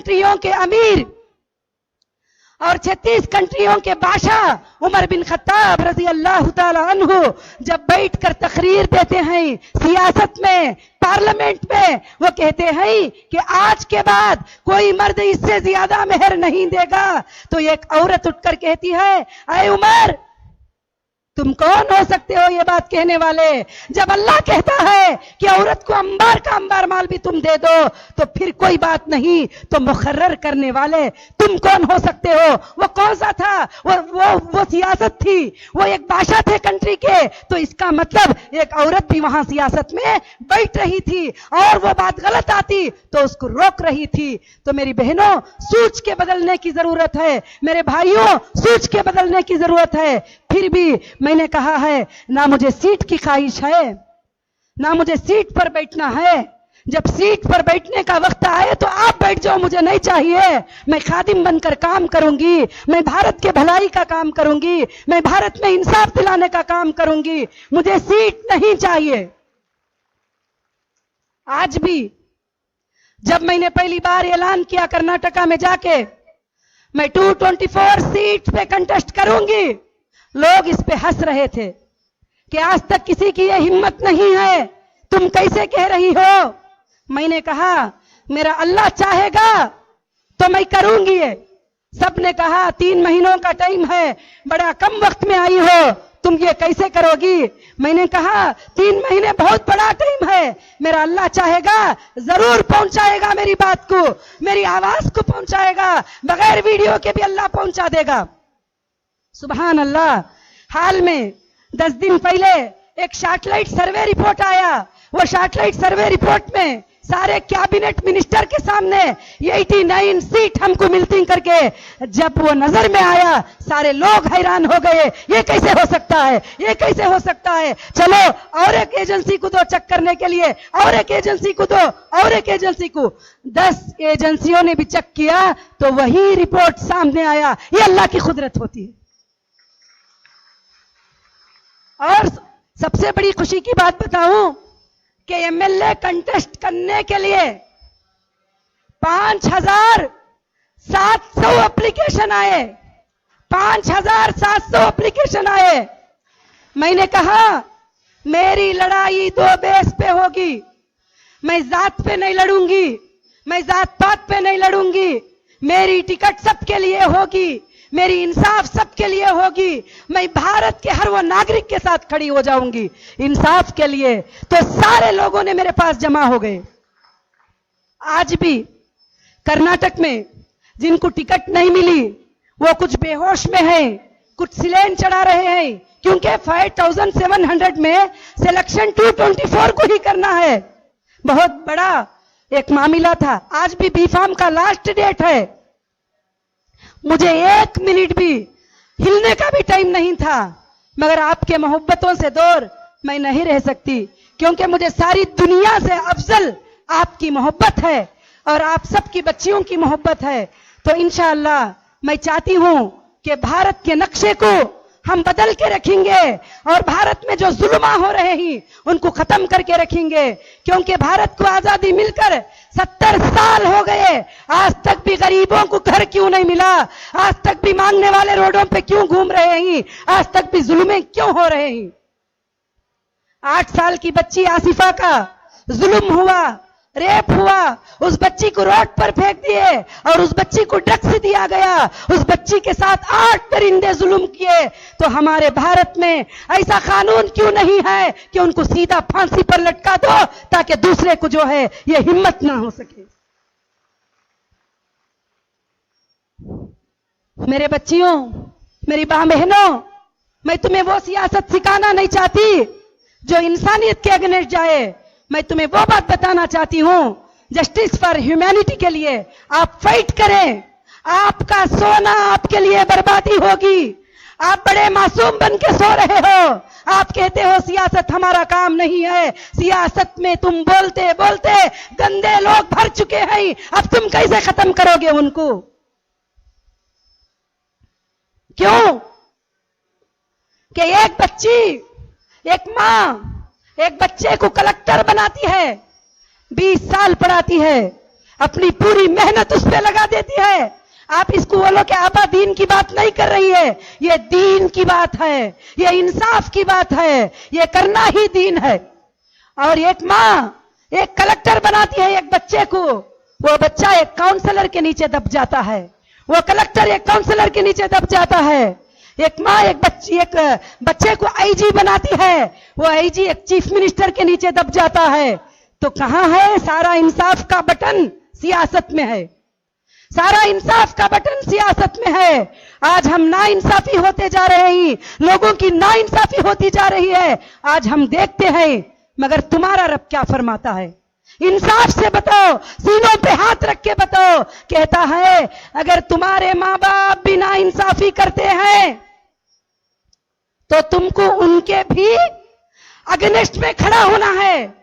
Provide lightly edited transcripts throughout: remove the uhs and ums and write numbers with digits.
कंट्रियों के अमीर और 36 कंट्रियों के बादशाह उमर बिन खत्ताब रजी अल्लाह ताला अन्हु जब बैठकर तकरीर देते हैं सियासत में, पार्लियामेंट में, वो कहते हैं कि आज के बाद कोई मर्द इससे ज्यादा मेहर नहीं देगा। तो एक औरत उठकर कहती है, अरे उमर, तुम कौन हो सकते हो ये बात कहने वाले? जब अल्लाह कहता है कि औरत को अंबार का अंबार माल भी तुम दे दो तो फिर कोई बात नहीं, तो मुकर्रर करने वाले तुम कौन हो सकते हो? वो कौन सा था? वो सियासत थी, वो एक बादशाह थे कंट्री के, तो इसका मतलब एक औरत भी वहां सियासत में बैठ रही थी और वो बात गलत आती तो उसको रोक रही थी। तो मेरी बहनों, सोच के बदलने की जरूरत है, मेरे भाइयों सोच के बदलने की जरूरत है। फिर भी मैंने कहा है, ना मुझे सीट की ख्वाहिश है, ना मुझे सीट पर बैठना है। जब सीट पर बैठने का वक्त आए तो आप बैठ जाओ, मुझे नहीं चाहिए। मैं खादिम बनकर काम करूंगी, मैं भारत के भलाई का काम करूंगी, मैं भारत में इंसाफ दिलाने का काम करूंगी, मुझे सीट नहीं चाहिए। आज भी जब मैंने पहली बार ऐलान किया कर्नाटका में जाके मैं 224 सीट पे कंटेस्ट करूंगी, लोग इस पे हंस रहे थे कि आज तक किसी की यह हिम्मत नहीं है, तुम कैसे कह रही हो? मैंने कहा, मेरा अल्लाह चाहेगा तो मैं करूंगी ये। सबने कहा 3 महीनों का टाइम है, बड़ा कम वक्त में आई हो, तुम ये कैसे करोगी? मैंने कहा 3 महीने बहुत बड़ा टाइम है, मेरा अल्लाह चाहेगा जरूर पहुंचाएगा मेरी बात को, मेरी आवाज को पहुंचाएगा, बगैर वीडियो के भी अल्लाह पहुंचा देगा। सुभान अल्लाह। हाल में 10 दिन पहले एक सैटेलाइट सर्वे रिपोर्ट आया। वो सैटेलाइट सर्वे रिपोर्ट में सारे कैबिनेट मिनिस्टर के सामने 89 सीट हमको मिलती करके जब वो नजर में आया, सारे लोग हैरान हो गए, ये कैसे हो सकता है, ये कैसे हो सकता है? चलो और एक एजेंसी को दो चेक करने के लिए, और एक एजेंसी को दो, और एक एजेंसी को। 10 एजेंसियों ने भी चेक किया तो वही रिपोर्ट सामने आया। ये अल्लाह की कुदरत होती है। और सबसे बड़ी खुशी की बात बताऊं कि एमएलए कंटेस्ट करने के लिए 5700 एप्लीकेशन आए, 5700 एप्लीकेशन आए। मैंने कहा, मेरी लड़ाई 2 बेस पे होगी, मैं जात पे नहीं लड़ूंगी, मैं जात पात पे नहीं लड़ूंगी, मेरी टिकट सबके लिए होगी, मेरी इंसाफ सबके लिए होगी, मैं भारत के हर वो नागरिक के साथ खड़ी हो जाऊंगी इंसाफ के लिए। तो सारे लोगों ने मेरे पास जमा हो गए। आज भी कर्नाटक में जिनको टिकट नहीं मिली वो कुछ बेहोश में है, कुछ सिलेन चढ़ा रहे हैं, क्योंकि 5700 में सिलेक्शन 224 को ही करना है। बहुत बड़ा एक मामला था। आज भी बीफार्म का लास्ट डेट है। मुझे 1 मिनट भी हिलने का भी टाइम नहीं था, मगर आपके मोहब्बतों से दूर मैं नहीं रह सकती, क्योंकि मुझे सारी दुनिया से अफजल आपकी मोहब्बत है और आप सबकी बच्चियों की मोहब्बत है। तो इंशाअल्लाह मैं चाहती हूं कि भारत के नक्शे को हम बदल के रखेंगे और भारत में जो जुल्म हो रहे हैं उनको खत्म करके रखेंगे, क्योंकि भारत को आजादी मिलकर 70 साल हो गए, आज तक भी गरीबों को घर क्यों नहीं मिला? आज तक भी मांगने वाले रोडों पे क्यों घूम रहे हैं? आज तक भी जुल्में क्यों हो रहे हैं? 8 साल की बच्ची आसिफा का जुल्म हुआ, रेप हुआ, उस बच्ची को रोड पर फेंक दिए और उस बच्ची को ड्रग्स दिया गया, उस बच्ची के साथ 8 परिंदे जुल्म किए। तो हमारे भारत में ऐसा कानून क्यों नहीं है कि उनको सीधा फांसी पर लटका दो, ताकि दूसरे को जो है ये हिम्मत ना हो सके। मेरे बच्चियों, मेरी बहनों, मैं तुम्हें वो सियासत सिखाना नहीं चाहती जो इंसानियत के अगेंस्ट जाए। मैं तुम्हें वो बात बताना चाहती हूं, जस्टिस फॉर ह्यूमैनिटी के लिए आप फाइट करें। आपका सोना आपके लिए बर्बादी होगी। आप बड़े मासूम बन के सो रहे हो। आप कहते हो सियासत हमारा काम नहीं है। सियासत में तुम बोलते बोलते गंदे लोग भर चुके हैं, अब तुम कैसे खत्म करोगे उनको? क्यों कि एक बच्ची, एक मां एक बच्चे को कलेक्टर बनाती है, 20 साल पढ़ाती है, अपनी पूरी मेहनत उस पे लगा देती है। आप इसको बोलो कि आपा दीन की बात नहीं कर रही है, ये दीन की बात है, ये इंसाफ की बात है, ये करना ही दीन है। और एक माँ एक कलेक्टर बनाती है एक बच्चे को, वो बच्चा एक काउंसलर के नीचे दब जाता है, वो कलेक्टर एक काउंसलर के नीचे दब जाता है। एक माँ एक बच्चे को आईजी बनाती है, वो आईजी एक चीफ मिनिस्टर के नीचे दब जाता है। तो कहां है सारा इंसाफ का बटन? सियासत में है। सारा इंसाफ का बटन सियासत में है। आज हम नाइंसाफी होते जा रहे हैं, लोगों की नाइंसाफी होती जा रही है। आज हम देखते हैं, मगर तुम्हारा रब क्या फरमाता है? इंसाफ से बताओ, सीनों पे हाथ रख के बताओ। कहता है अगर तुम्हारे मां बाप भी नाइंसाफी करते हैं तो तुमको उनके भी अगेंस्ट में खड़ा होना है,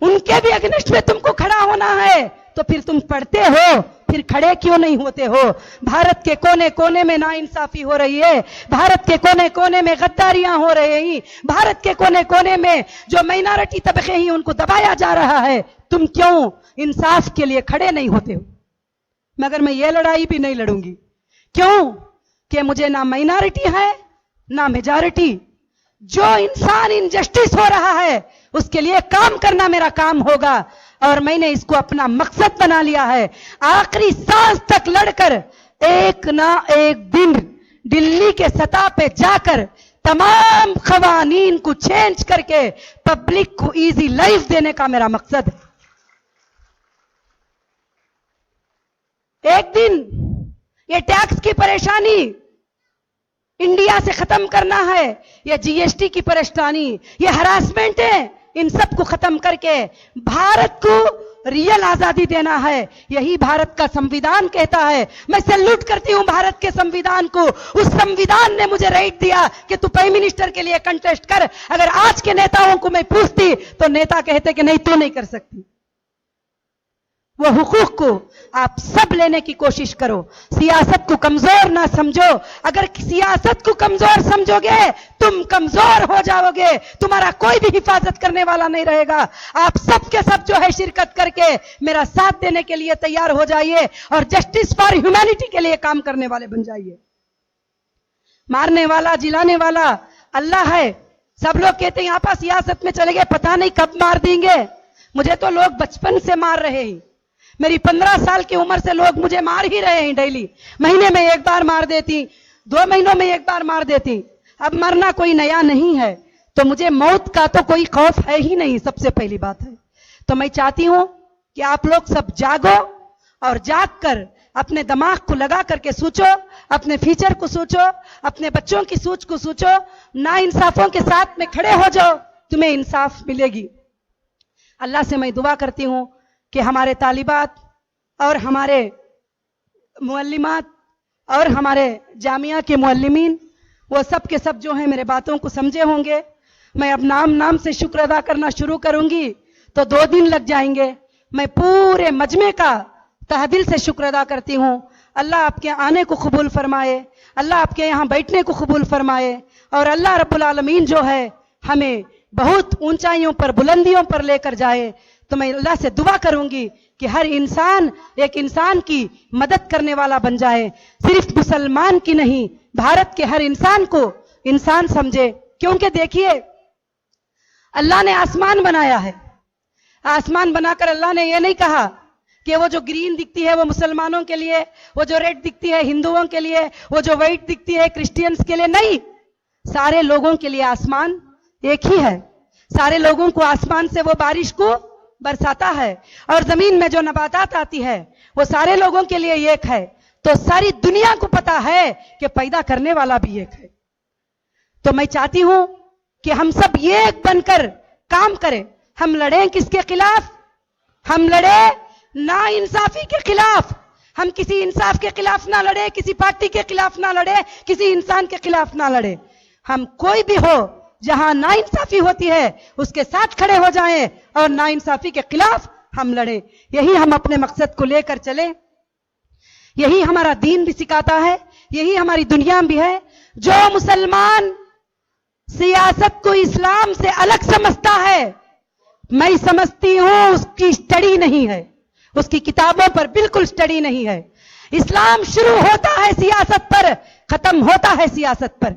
उनके भी अगेंस्ट में तुमको खड़ा होना है। तो फिर तुम पढ़ते हो, फिर खड़े क्यों नहीं होते हो? भारत के कोने कोने में नाइंसाफी हो रही है, भारत के कोने कोने में गद्दारियां हो रही हैं, भारत के कोने कोने में जो माइनॉरिटी तबके हैं उनको दबाया जा रहा है। तुम क्यों इंसाफ के लिए खड़े नहीं होते हो? मगर मैं ये लड़ाई भी नहीं लड़ूंगी। क्यों? कि मुझे ना माइनॉरिटी है ना मेजॉरिटी। जो इंसान इनजस्टिस हो रहा है उसके लिए काम करना मेरा काम होगा, और मैंने इसको अपना मकसद बना लिया है। आखिरी सांस तक लड़कर एक ना एक दिन दिल्ली के सतह पे जाकर तमाम खवानीन को चेंज करके पब्लिक को इजी लाइफ देने का मेरा मकसद है। एक दिन ये टैक्स की परेशानी इंडिया से खत्म करना है, ये जीएसटी की परेशानी, ये हरासमेंट है, इन सब को खत्म करके भारत को रियल आजादी देना है। यही भारत का संविधान कहता है। मैं सैल्यूट करती हूं भारत के संविधान को। उस संविधान ने मुझे राइट दिया कि तू प्राइम मिनिस्टर के लिए कंटेस्ट कर। अगर आज के नेताओं को मैं पूछती तो नेता कहते कि नहीं, तू नहीं कर सकती। वो हुकूक को आप सब लेने की कोशिश करो। सियासत को कमजोर ना समझो। अगर सियासत को कमजोर समझोगे तुम कमजोर हो जाओगे, तुम्हारा कोई भी हिफाजत करने वाला नहीं रहेगा। आप सब के सब जो है शिरकत करके मेरा साथ देने के लिए तैयार हो जाइए और जस्टिस फॉर ह्यूमैनिटी के लिए काम करने वाले बन जाइए। मारने वाला जिलाने वाला अल्लाह है। सब लोग कहते हैं आप सियासत में चले गए, पता नहीं कब मार देंगे। मुझे तो लोग बचपन से मार रहे हैं। मेरी 15 साल की उम्र से लोग मुझे मार ही रहे हैं डेली। महीने में एक बार मार देती, 2 महीनों में एक बार मार देती। अब मरना कोई नया नहीं है, तो मुझे मौत का तो कोई खौफ है ही नहीं। सबसे पहली बात है तो मैं चाहती हूं कि आप लोग सब जागो और जाग कर अपने दिमाग को लगा करके सोचो, अपने फ्यूचर को सोचो, अपने बच्चों की सोच को सोचो। ना इंसाफों के साथ में खड़े हो जाओ, तुम्हें इंसाफ मिलेगी। अल्लाह से मैं दुआ करती हूं कि हमारे तालिबात और हमारे मुअल्लिमात और हमारे जामिया के मुअल्लिमीन वो सब के सब जो हैं मेरे बातों को समझे होंगे। मैं अब नाम नाम से शुक्र अदा करना शुरू करूंगी तो 2 दिन लग जाएंगे। मैं पूरे मजमे का तहदिल से शुक्र अदा करती हूँ। अल्लाह आपके आने को कबूल फरमाए, अल्लाह आपके यहाँ बैठने को कबूल फरमाए, और अल्लाह रब्बुल आलमीन जो है हमें बहुत ऊंचाइयों पर, बुलंदियों पर लेकर जाए। तो मैं अल्लाह से दुआ करूंगी कि हर इंसान एक इंसान की मदद करने वाला बन जाए। सिर्फ मुसलमान की नहीं, भारत के हर इंसान को इंसान समझे। क्योंकि देखिए अल्लाह ने आसमान बनाया है। आसमान बनाकर अल्लाह ने यह नहीं कहा कि वो जो ग्रीन दिखती है वो मुसलमानों के लिए, वो जो रेड दिखती है हिंदुओं के लिए, वो जो व्हाइट दिखती है क्रिश्चियंस के लिए। नहीं, सारे लोगों के लिए आसमान एक ही है। सारे लोगों को आसमान से वो बारिश को बरसाता है, और जमीन में जो नबातात आती है वो सारे लोगों के लिए एक है। तो सारी दुनिया को पता है कि पैदा करने वाला भी एक है। तो मैं चाहती हूं कि हम सब एक बनकर काम करें। हम लड़ें किसके खिलाफ? हम लड़े ना इंसाफी के खिलाफ। हम किसी इंसाफ के खिलाफ ना लड़े, किसी पार्टी के खिलाफ ना लड़े, किसी इंसान के खिलाफ ना लड़े। हम कोई भी हो, जहां नाइंसाफी होती है उसके साथ खड़े हो जाएं और नाइंसाफी के खिलाफ हम लड़े। यही हम अपने मकसद को लेकर चले। यही हमारा दीन भी सिखाता है, यही हमारी दुनिया भी है। जो मुसलमान सियासत को इस्लाम से अलग समझता है, मैं समझती हूं उसकी स्टडी नहीं है, उसकी किताबों पर बिल्कुल स्टडी नहीं है। इस्लाम शुरू होता है सियासत पर, खत्म होता है सियासत पर।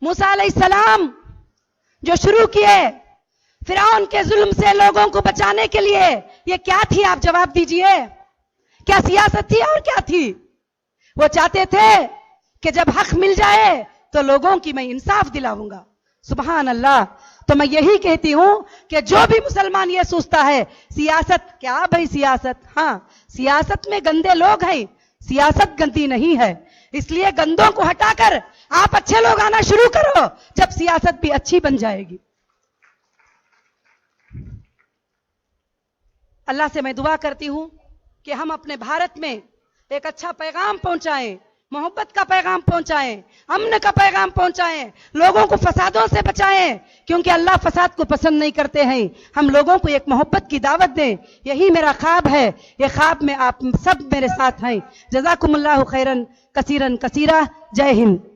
मूसा अलैहिस्सलाम जो शुरू किए फिरौन के जुल्म से लोगों को बचाने के लिए, ये क्या थी? आप जवाब दीजिए। क्या सियासत थी और क्या थी? वो चाहते थे कि जब हक मिल जाए तो लोगों की मैं इंसाफ दिलाऊंगा। सुभान अल्लाह। तो मैं यही कहती हूं कि जो भी मुसलमान ये सोचता है सियासत, क्या भाई सियासत, हां सियासत में गंदे लोग हैं, सियासत गंदी नहीं है। इसलिए गंदों को हटाकर आप अच्छे लोग आना शुरू करो, जब सियासत भी अच्छी बन जाएगी। अल्लाह से मैं दुआ करती हूं कि हम अपने भारत में एक अच्छा पैगाम पहुंचाएं, मोहब्बत का पैगाम पहुंचाएं, अमन का पैगाम पहुंचाएं, लोगों को फसादों से बचाएं, क्योंकि अल्लाह फसाद को पसंद नहीं करते हैं। हम लोगों को एक मोहब्बत की दावत दें, यही मेरा ख्वाब है। ये ख्वाब में आप सब मेरे साथ हैं। जज़ाकुमुल्लाहु खैरन कसीरन कसीरा। जय हिंद।